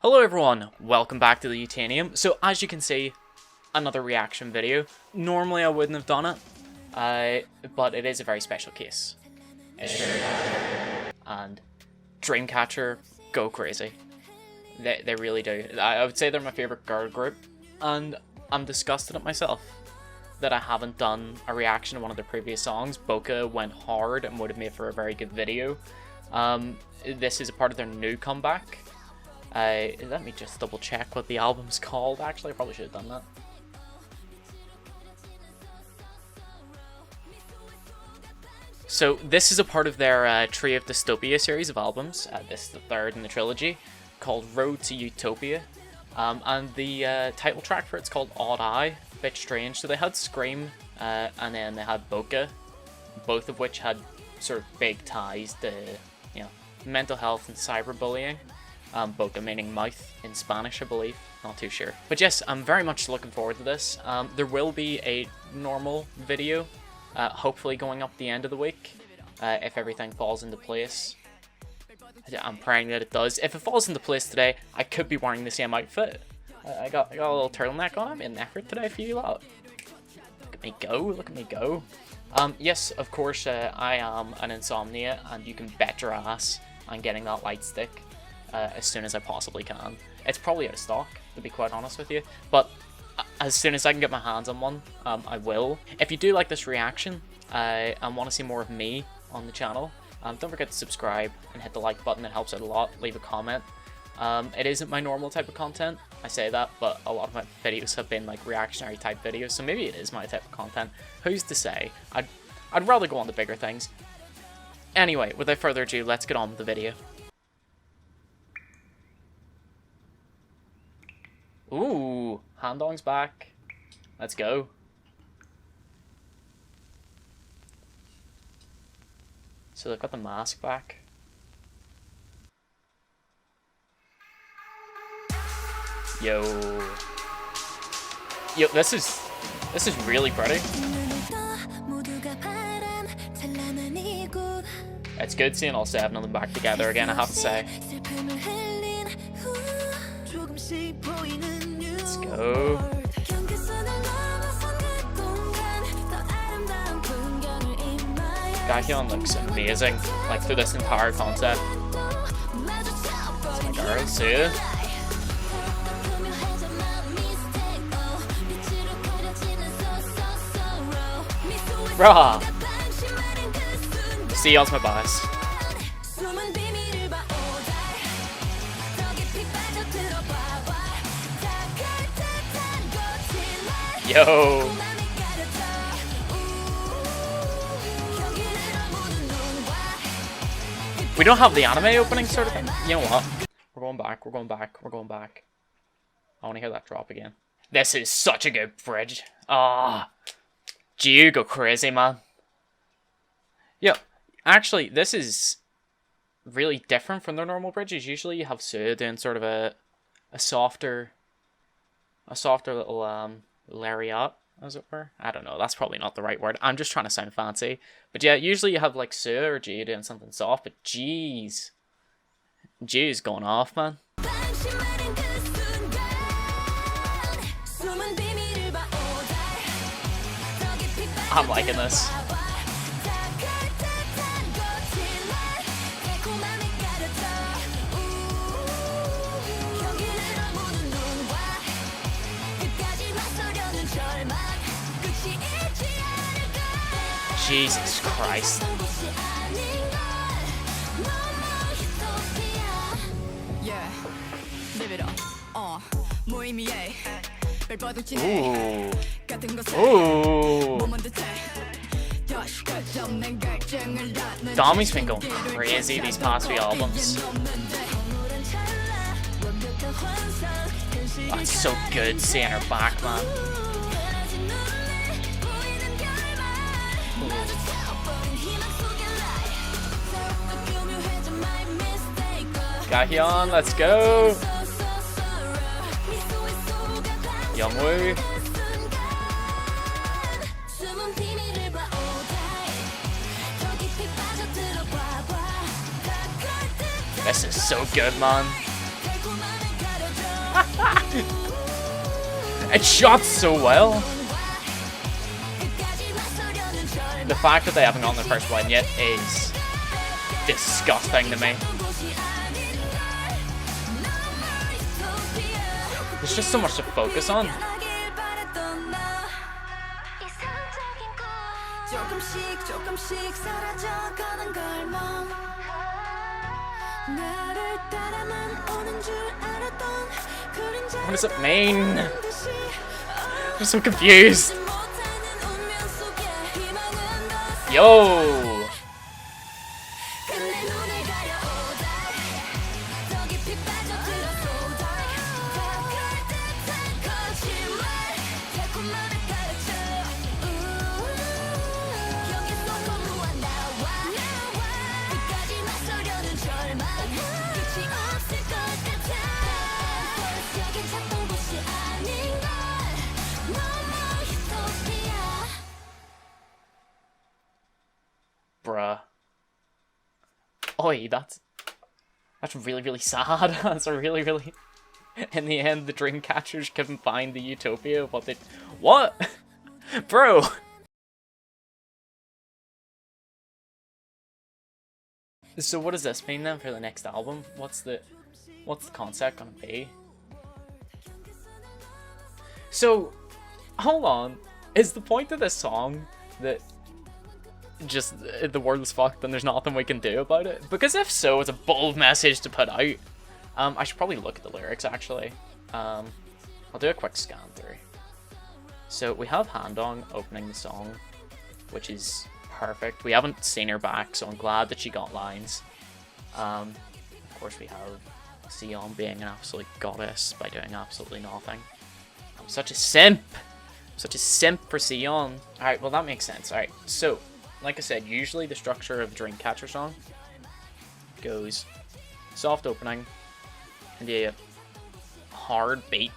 Hello everyone, welcome back to the Utanium. So as you can see, another reaction video. Normally I wouldn't have done it, but it is a very special case. And Dreamcatcher go crazy. They really do. I would say they're my favourite girl group, and I'm disgusted at myself that I haven't done a reaction to one of their previous songs. Bokeh went hard and would have made for a very good video. This is a part of their new comeback. Let me just double check what the album's called. Actually, I probably should have done that. So this is a part of their Tree of Dystopia series of albums. This is the third in the trilogy, called Road to Utopia. And the title track for it's called Odd Eye. A bit strange. So they had Scream, and then they had Bokeh, both of which had sort of big ties to, you know, mental health and cyberbullying. Bokeh meaning mouth in Spanish, I believe. Not too sure. But yes, I'm very much looking forward to this. There will be a normal video, hopefully going up the end of the week, if everything falls into place. I'm praying that it does. If it falls into place today, I could be wearing the same outfit. I got a little turtleneck on. I made an effort today for you lot. Look at me go, look at me go. Yes, of course, I am an Insomnia, and you can bet your ass on getting that light stick as soon as I possibly can. It's probably out of stock, to be quite honest with you, but as soon as I can get my hands on one, I will. If you do like this reaction and want to see more of me on the channel, don't forget to subscribe and hit the like button. It helps out a lot. Leave a comment. It isn't my normal type of content, I say that, but a lot of my videos have been like reactionary type videos, so maybe it is my type of content. Who's to say? I'd rather go on to bigger things. Anyway, without further ado, let's get on with the video. Ooh, Handong's back. Let's go. So they've got the mask back. Yo, this is really pretty. It's good seeing all seven of them back together again, I have to say. Let's go. Gahyun looks amazing, like through this entire concept. That's my girl, Sue. Rah! Sion's my boss. Yo! We don't have the anime opening sort of thing. You know what? We're going back, we're going back, we're going back. I want to hear that drop again. This is such a good bridge. Ah, you go crazy, man. Yo, actually, this is really different from their normal bridges. Usually you have Sue doing sort of a softer little lariat, as it were. I don't know, that's probably not the right word. I'm just trying to sound fancy. But yeah, usually you have like Sue or G doing something soft, but jeez. G's going off, man. I'm liking this. Jesus Christ. Ooh. Ooh. Domi's been going crazy these past few albums. Oh, it's so good seeing her back, man. Gahyun, let's go! Youngwoo. This is so good, man. It shot so well. The fact that they haven't gotten their first win yet is disgusting to me. There's just so much to focus on. What does it mean? I'm so confused. Yo! Bruh. Oi, that's really, really sad. That's really, really... In the end, the Dreamcatchers couldn't find the utopia of what they... What? Bro! So what does this mean then for the next album? What's the concept gonna be? So, hold on. Is the point of this song that just the world's fucked and there's nothing we can do about it? Because if so, it's a bold message to put out. I should probably look at the lyrics actually. I'll do a quick scan through. So we have Handong opening the song, which is perfect. We haven't seen her back, so I'm glad that she got lines. Of course we have Sion being an absolute goddess by doing absolutely nothing. I'm such a simp! Such a simp for Sion. Alright, well that makes sense. Alright, so, like I said, usually the structure of a Dreamcatcher song goes soft opening, and a hard beat,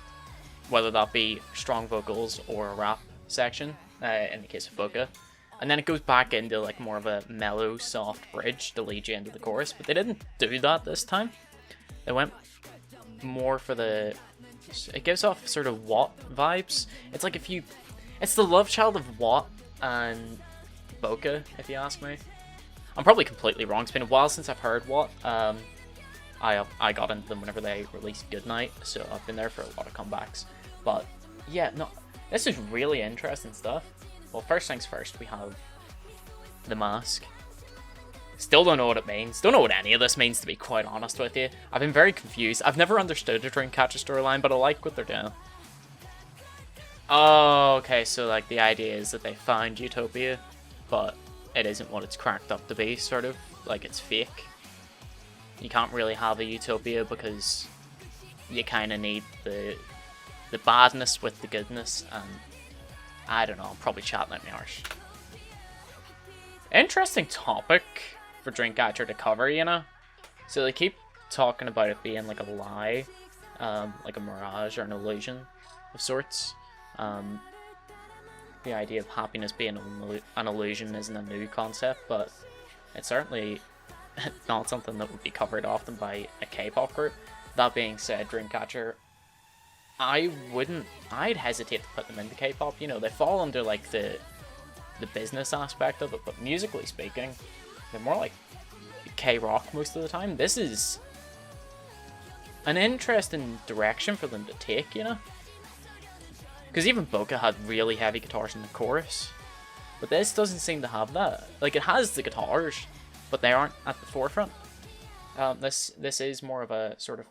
whether that be strong vocals or a rap section, in the case of Boca. And then it goes back into like more of a mellow, soft bridge to lead you into the chorus. But they didn't do that this time. They went more for the... It gives off sort of What vibes. It's like if you... It's the love child of What and Boca, if you ask me. I'm probably completely wrong. It's been a while since I've heard What. I got into them whenever they released Goodnight, so I've been there for a lot of comebacks. But yeah, no, this is really interesting stuff. Well, first things first, we have the mask. Still don't know what it means. Don't know what any of this means, to be quite honest with you. I've been very confused. I've never understood a Dreamcatcher storyline, but I like what they're doing. Oh, okay, so like the idea is that they found Utopia, but it isn't what it's cracked up to be, sort of. Like it's fake. You can't really have a utopia because you kind of need the badness with the goodness, and I don't know, I'm probably chatting at me arse. Interesting topic for Dreamcatcher to cover, you know? So they keep talking about it being like a lie, like a mirage or an illusion of sorts. The idea of happiness being an illusion isn't a new concept, but it's certainly not something that would be covered often by a K-pop group. That being said, Dreamcatcher, I'd hesitate to put them into K-pop. You know, they fall under like the business aspect of it, but musically speaking, they're more like K-rock most of the time. This is an interesting direction for them to take, you know? Because even Boca had really heavy guitars in the chorus, but this doesn't seem to have that. Like, it has the guitars, but they aren't at the forefront. This is more of a sort of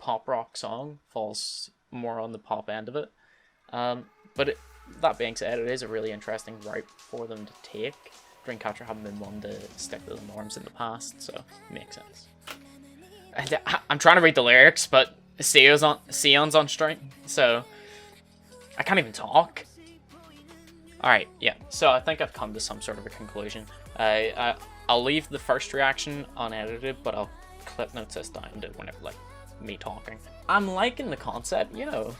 pop rock song, falls more on the pop end of it. But that being said, it is a really interesting route for them to take. Dreamcatcher haven't been one to stick to the norms in the past, so it makes sense. And I'm trying to read the lyrics, but Sion's on string, so I can't even talk. Alright, yeah, so I think I've come to some sort of a conclusion. I'll leave the first reaction unedited, but I'll clip notes this down to whenever, like, me talking. I'm liking the concept, you know.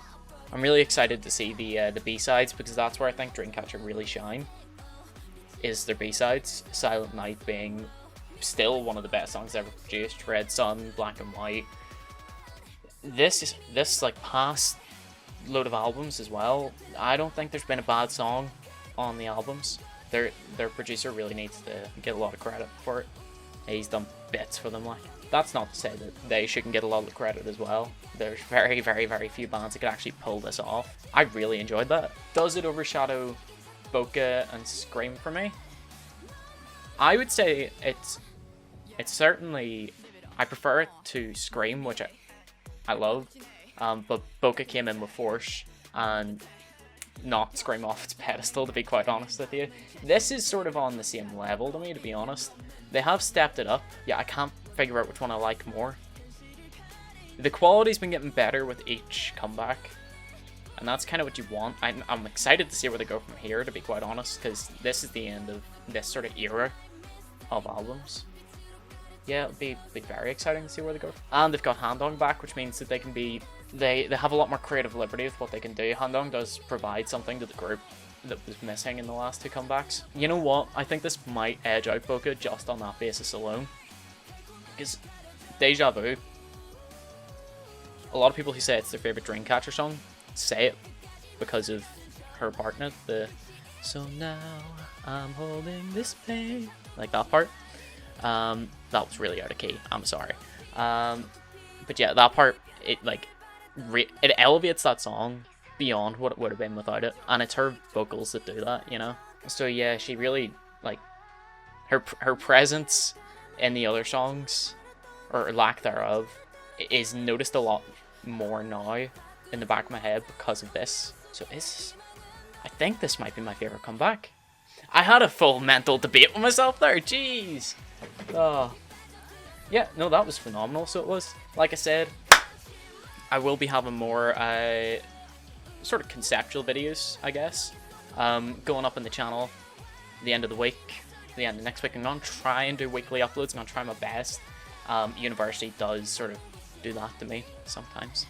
I'm really excited to see the B-sides, because that's where I think Dreamcatcher really shine, is their B-sides. Silent Night being still one of the best songs ever produced. Red Sun, Black and White. this like past load of albums as well, I don't think there's been a bad song on the albums. Their producer really needs to get a lot of credit for it. He's done bits for them. Like, that's not to say that they shouldn't get a lot of credit as well. There's very, very, very few bands that could actually pull this off. I really enjoyed that. Does it overshadow Bokeh and Scream for me? I would say it's certainly, I prefer it to Scream, which I love, but Bokeh came in with force and knocked Scream off its pedestal, to be quite honest with you. This is sort of on the same level to me, to be honest. They have stepped it up. Yeah, I can't figure out which one I like more. The quality's been getting better with each comeback, and that's kind of what you want. I'm excited to see where they go from here, to be quite honest, because this is the end of this sort of era of albums. Yeah, it'll be very exciting to see where they go. And they've got HANDONG back, which means that they can be, they have a lot more creative liberty with what they can do. HANDONG does provide something to the group that was missing in the last two comebacks. You know what? I think this might edge out Bokeh just on that basis alone. Because Deja Vu, a lot of people who say it's their favourite Dreamcatcher song say it because of her part in it. The "So now I'm holding this pain," like that part. That was really out of key. I'm sorry. But yeah, that part, it like it elevates that song beyond what it would have been without it, and it's her vocals that do that, you know. So yeah, she really, like, her presence in the other songs, or lack thereof, is noticed a lot more now in the back of my head because of this. So I think this might be my favorite comeback. I had a full mental debate with myself there. Jeez. Oh. Yeah, no, that was phenomenal. So it was. Like I said, I will be having more sort of conceptual videos, I guess, going up on the channel the end of the week, the end of next week. I'm going to try and do weekly uploads. I'm going to try my best. University does sort of do that to me sometimes.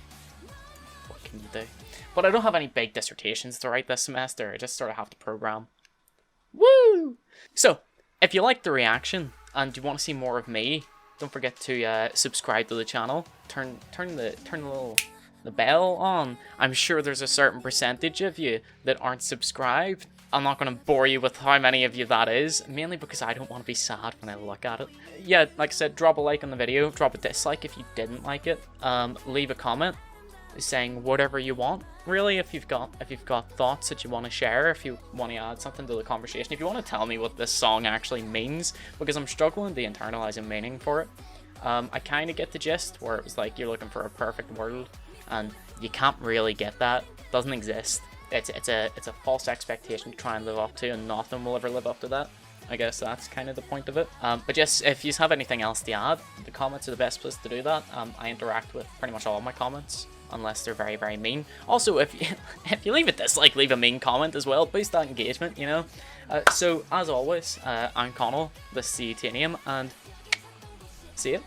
What can you do? But I don't have any big dissertations to write this semester. I just sort of have to program. Woo! So, if you liked the reaction and you want to see more of me, don't forget to subscribe to the channel. Turn the bell on. I'm sure there's a certain percentage of you that aren't subscribed. I'm not going to bore you with how many of you that is, mainly because I don't want to be sad when I look at it. Yeah, like I said, drop a like on the video, drop a dislike if you didn't like it. Leave a comment saying whatever you want, really. If you've got thoughts that you want to share, if you want to add something to the conversation, if you want to tell me what this song actually means, because I'm struggling to internalize a meaning for it. I kind of get the gist where it was like you're looking for a perfect world, and you can't really get that. It doesn't exist. It's a false expectation to try and live up to, and nothing will ever live up to that. I guess that's kind of the point of it. But just, if you have anything else to add, the comments are the best place to do that. I interact with pretty much all of my comments, unless they're very, very mean. Also, if you leave a dislike, leave a mean comment as well. Boost that engagement, you know. So, as always, I'm Connell, this is Titanium, and see ya.